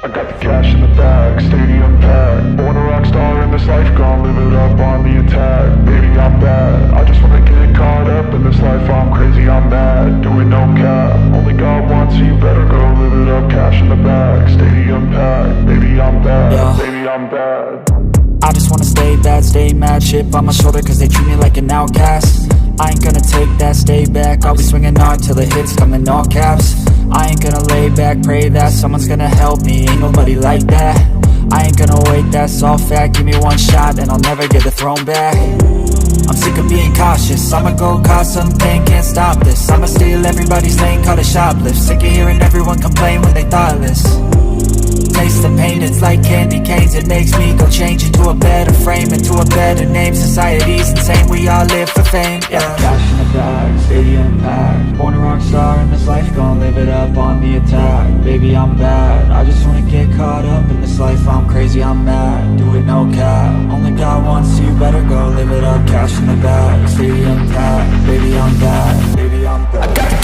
I got the cash in the bag, stadium packed. Born a rock star in this life, gon' live it up on the attack. Baby, I'm bad, I just wanna get caught up in this life. I'm crazy, I'm mad, doing no cap. Only got one, so you better go live it up. Cash in the bag, stadium packed. Baby, I'm bad, baby, I'm bad. I just wanna stay bad, stay mad. Chip on my shoulder cause they treat me like an outcast. I ain't gonna take that, stay back. I'll be swinging hard till the hits come in all caps. I ain't gonna lay back, pray that someone's gonna help me. Ain't nobody like that. I ain't gonna wait, that's all fact. Give me one shot and I'll never get the throne back. I'm sick of being cautious, I'ma go cause something, can't stop this. I'ma steal everybody's lane, call it shoplift. Sick of hearing everyone complain when they thoughtless. Taste the pain, it's like candy canes. It makes me go change into a better frame, into a better name. Society's insane, we all live for fame, yeah. Cash in the bag, stadium packed. Born a rock star in this life, gon' live it up on the attack. Baby, I'm bad, I just wanna get caught up in this life. I'm crazy, I'm mad, do it no cap. Only got one, so you better go live it up. Cash in the bag, stadium packed. Baby, I'm bad, baby, I'm bad.